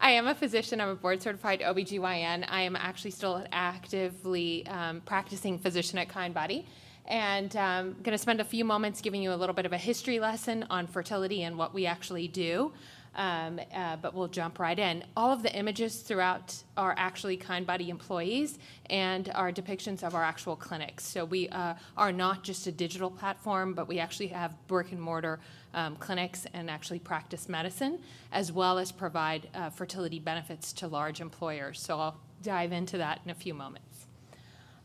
I am a physician. I'm a board-certified OBGYN. I am actually still an actively practicing physician at Kindbody. And I'm going to spend a few moments giving you a little bit of a history lesson on fertility and what we actually do. But we'll jump right in. All of the images throughout are actually Kindbody employees and are depictions of our actual clinics. So we are not just a digital platform, but we actually have brick and mortar clinics and actually practice medicine, as well as provide fertility benefits to large employers. So I'll dive into that in a few moments.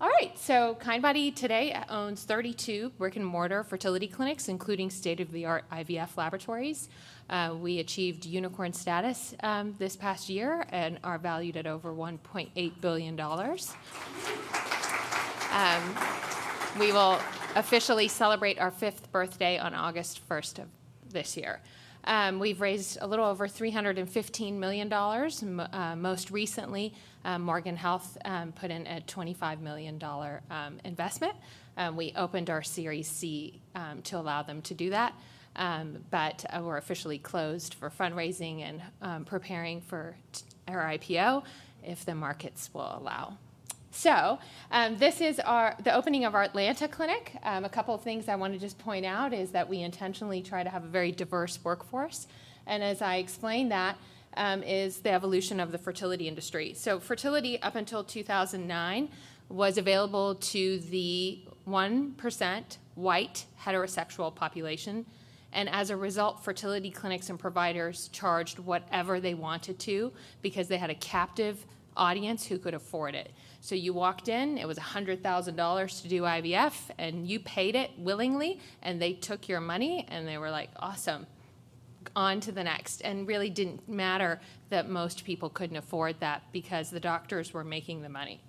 All right, so Kindbody today owns 32 brick and mortar fertility clinics, including state-of-the-art IVF laboratories. We achieved unicorn status this past year and are valued at over $1.8 billion. We will officially celebrate our 5th birthday on August 1st of this year. We've raised a little over $315 million. Most recently, Morgan Health put in a $25 million investment. We opened our Series C to allow them to do that, but we're officially closed for fundraising and preparing for our IPO if the markets will allow. So this is the opening of our Atlanta clinic. A couple of things I want to just point out is that we intentionally try to have a very diverse workforce. And as I explained that, is the evolution of the fertility industry. So fertility up until 2009 was available to the 1% white heterosexual population. And as a result, fertility clinics and providers charged whatever they wanted to because they had a captive audience who could afford it. So you walked in, it was $100,000 to do IVF, and you paid it willingly, and they took your money, and they were like, awesome, on to the next. And really didn't matter that most people couldn't afford that because the doctors were making the money.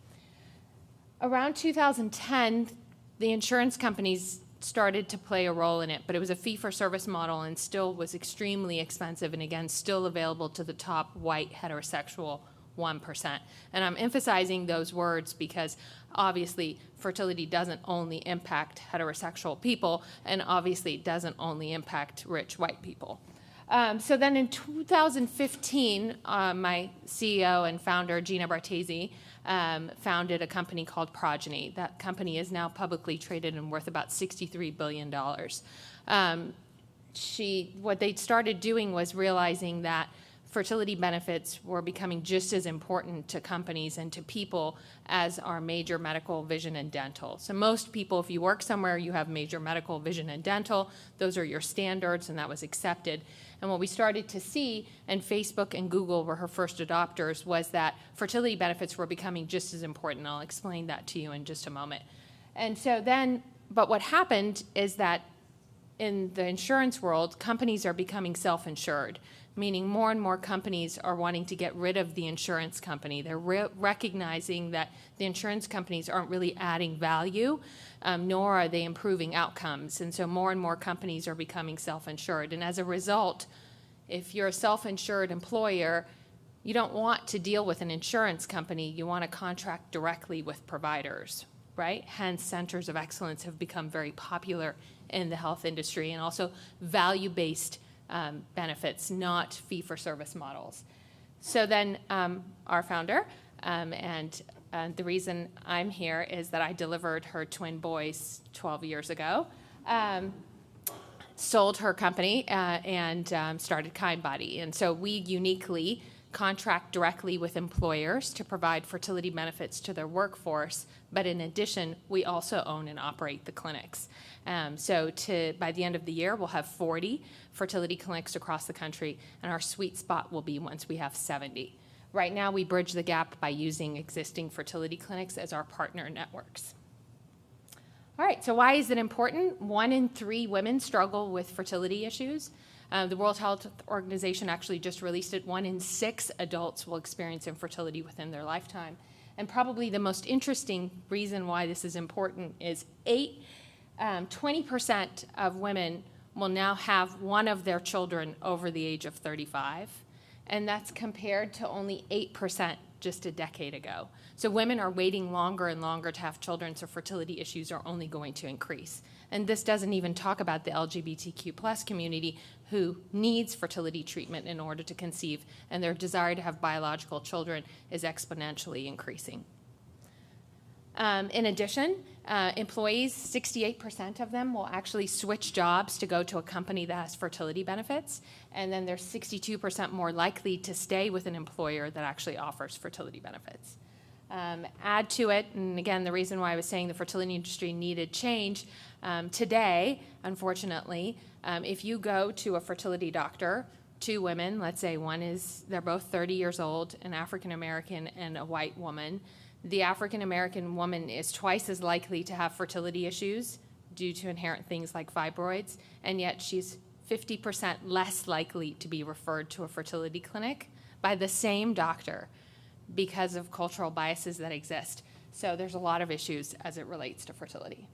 Around 2010, the insurance companies started to play a role in it, but it was a fee-for-service model and still was extremely expensive, and again, still available to the top white heterosexual 1%. And I'm emphasizing those words because obviously fertility doesn't only impact heterosexual people, and obviously it doesn't only impact rich white people. So then in 2015, my CEO and founder, Gina Bartesi, founded a company called Progeny. That company is now publicly traded and worth about $63 billion. What they started doing was realizing that fertility benefits were becoming just as important to companies and to people as our major medical, vision, and dental. So most people, if you work somewhere, you have major medical, vision, and dental. Those are your standards, and that was accepted. And what we started to see, and Facebook and Google were her first adopters, was that fertility benefits were becoming just as important. I'll explain that to you in just a moment. And so then, but what happened is that in the insurance world, companies are becoming self-insured, meaning more and more companies are wanting to get rid of the insurance company. They're recognizing that the insurance companies aren't really adding value, nor are they improving outcomes. And so more and more companies are becoming self-insured. And as a result, if you're a self-insured employer, you don't want to deal with an insurance company. You want to contract directly with providers, right? Hence, centers of excellence have become very popular in the health industry, and also value-based benefits, not fee-for-service models. So then our founder, and the reason I'm here is that I delivered her twin boys 12 years ago, sold her company, and started Kindbody. And so we uniquely contract directly with employers to provide fertility benefits to their workforce, but in addition, we also own and operate the clinics. So by the end of the year, we'll have 40 fertility clinics across the country, and our sweet spot will be once we have 70. Right now, we bridge the gap by using existing fertility clinics as our partner networks. All right, so why is it important? 1 in 3 women struggle with fertility issues. The World Health Organization actually just released it. 1 in 6 adults will experience infertility within their lifetime. And probably the most interesting reason why this is important is 20% of women will now have one of their children over the age of 35, and that's compared to only 8% just a decade ago. So women are waiting longer and longer to have children, so fertility issues are only going to increase. And this doesn't even talk about the LGBTQ plus community who needs fertility treatment in order to conceive, and their desire to have biological children is exponentially increasing. In addition, employees, 68% of them will actually switch jobs to go to a company that has fertility benefits, and then they're 62% more likely to stay with an employer that actually offers fertility benefits. Add to it, and again, the reason why I was saying the fertility industry needed change, today, unfortunately, if you go to a fertility doctor, two women, let's say they're both 30 years old, an African American and a white woman, the African American woman is twice as likely to have fertility issues due to inherent things like fibroids, and yet she's 50% less likely to be referred to a fertility clinic by the same doctor because of cultural biases that exist. So there's a lot of issues as it relates to fertility.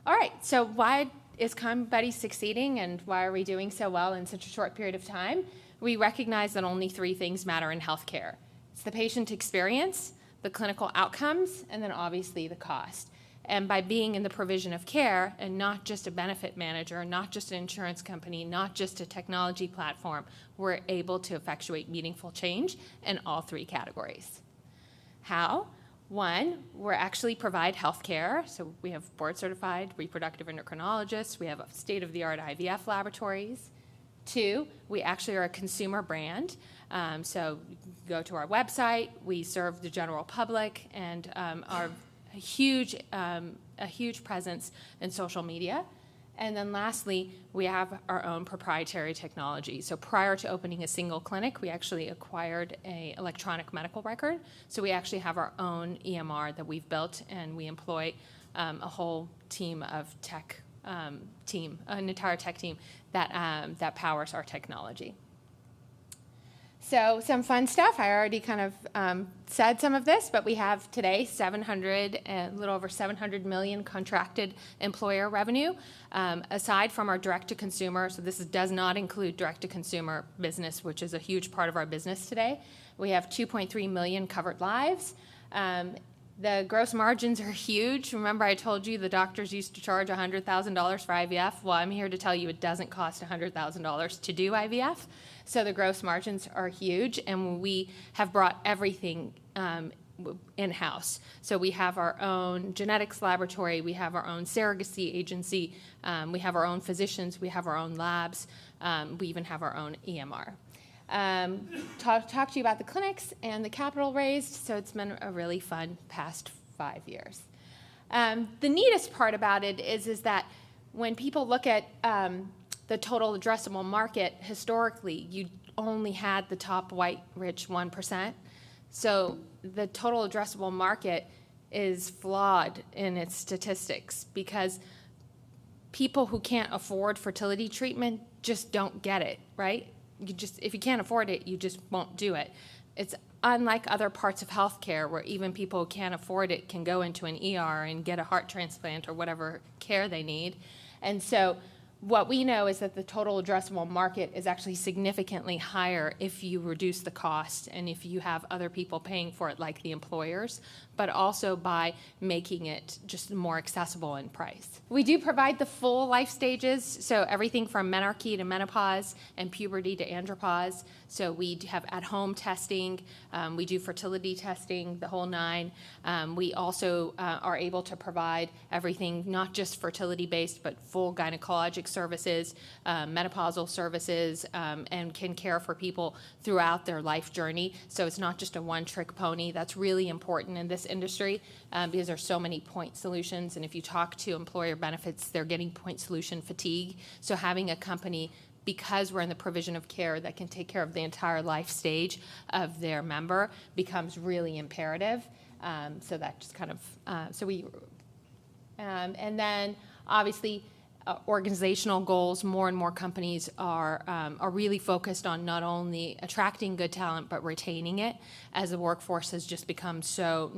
All right, so why is Kindbody succeeding, and why are we doing so well in such a short period of time? We recognize that only three things matter in healthcare. It's the patient experience, the clinical outcomes, and then obviously the cost. And by being in the provision of care and not just a benefit manager, not just an insurance company, not just a technology platform, we're able to effectuate meaningful change in all three categories. How? One, we actually provide health care. So we have board-certified reproductive endocrinologists. We have state-of-the-art IVF laboratories. Two, we actually are a consumer brand. So you can go to our website. We serve the general public and are a huge presence in social media. And then lastly, we have our own proprietary technology. So prior to opening a single clinic, we actually acquired an electronic medical record. So we actually have our own EMR that we've built, and we employ a whole team of an entire tech team that powers our technology. So some fun stuff. I already kind of said some of this, but we have today a little over 700 million contracted employer revenue. Aside from our direct-to-consumer, so this does not include direct-to-consumer business, which is a huge part of our business today. We have 2.3 million covered lives. The gross margins are huge. Remember I told you the doctors used to charge $100,000 for IVF? Well, I'm here to tell you it doesn't cost $100,000 to do IVF. So the gross margins are huge, and we have brought everything in-house. So we have our own genetics laboratory, we have our own surrogacy agency, we have our own physicians, we have our own labs, we even have our own EMR. Talk to you about the clinics and the capital raised, so it's been a really fun past 5 years. The neatest part about it is that when people look at the total addressable market, historically, you only had the top white, rich 1%. So the total addressable market is flawed in its statistics because people who can't afford fertility treatment just don't get it, right? If you can't afford it, you just won't do it. It's unlike other parts of healthcare where even people who can't afford it can go into an ER and get a heart transplant or whatever care they need. And so what we know is that the total addressable market is actually significantly higher if you reduce the cost and if you have other people paying for it like the employers, but also by making it just more accessible in price. We do provide the full life stages, so everything from menarche to menopause and puberty to andropause. So we have at-home testing, we do fertility testing, the whole nine. We also are able to provide everything, not just fertility-based, but full gynecologic services, menopausal services, and can care for people throughout their life journey. So it's not just a one-trick pony. That's really important in this industry because there's so many point solutions. And if you talk to employer benefits, they're getting point solution fatigue. So having a company, because we're in the provision of care that can take care of the entire life stage of their member, becomes really imperative. So that just kind of, and then obviously organizational goals. More and more companies are really focused on not only attracting good talent, but retaining it, as the workforce has just become so,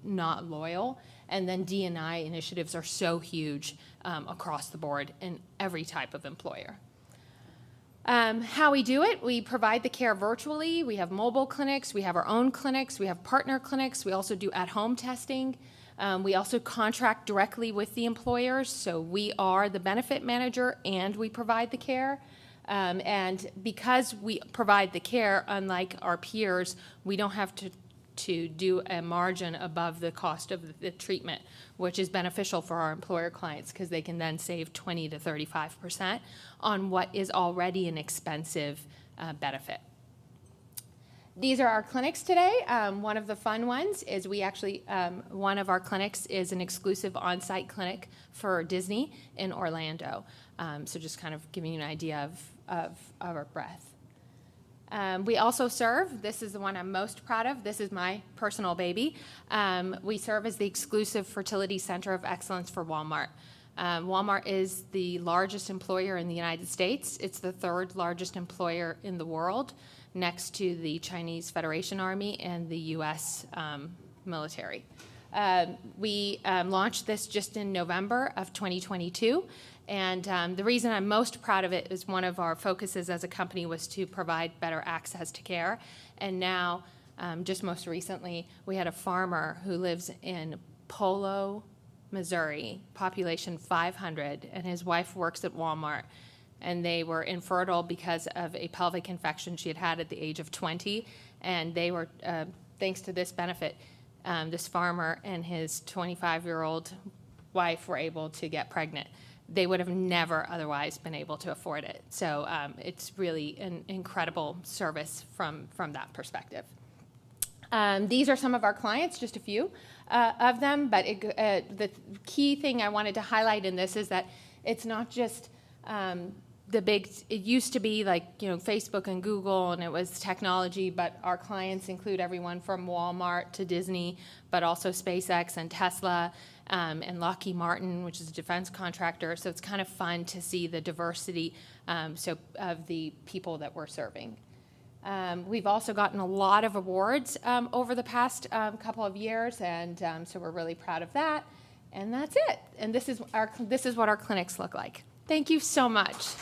not loyal. And then D&I initiatives are so huge across the board in every type of employer. How we do it, we provide the care virtually. We have mobile clinics, we have our own clinics, we have partner clinics, we also do at-home testing. We also contract directly with the employers, so we are the benefit manager and we provide the care. And because we provide the care, unlike our peers, we don't have to do a margin above the cost of the treatment, which is beneficial for our employer clients because they can then save 20 to 35% on what is already an expensive benefit. These are our clinics today. One of the fun ones is one of our clinics is an exclusive on-site clinic for Disney in Orlando. So just kind of giving you an idea of our breadth. We also serve, this is the one I'm most proud of, this is my personal baby. We serve as the exclusive fertility center of excellence for Walmart. Walmart is the largest employer in the United States. It's the third largest employer in the world, next to the Chinese Federation Army and the U.S. military. We launched this just in November of 2022, and the reason I'm most proud of it is one of our focuses as a company was to provide better access to care, and now, just most recently, we had a farmer who lives in Polo, Missouri, population 500, and his wife works at Walmart, and they were infertile because of a pelvic infection she had had at the age of 20, and they were, thanks to this benefit, this farmer and his 25-year-old wife were able to get pregnant. They would have never otherwise been able to afford it. So it's really an incredible service from that perspective. These are some of our clients, just a few of them, but the key thing I wanted to highlight in this is that it's not just the big, it used to be like, Facebook and Google, and it was technology, but our clients include everyone from Walmart to Disney, but also SpaceX and Tesla, and Lockheed Martin, which is a defense contractor. So it's kind of fun to see the diversity of the people that we're serving. We've also gotten a lot of awards over the past couple of years, and so we're really proud of that. And that's it. And this is what our clinics look like. Thank you so much.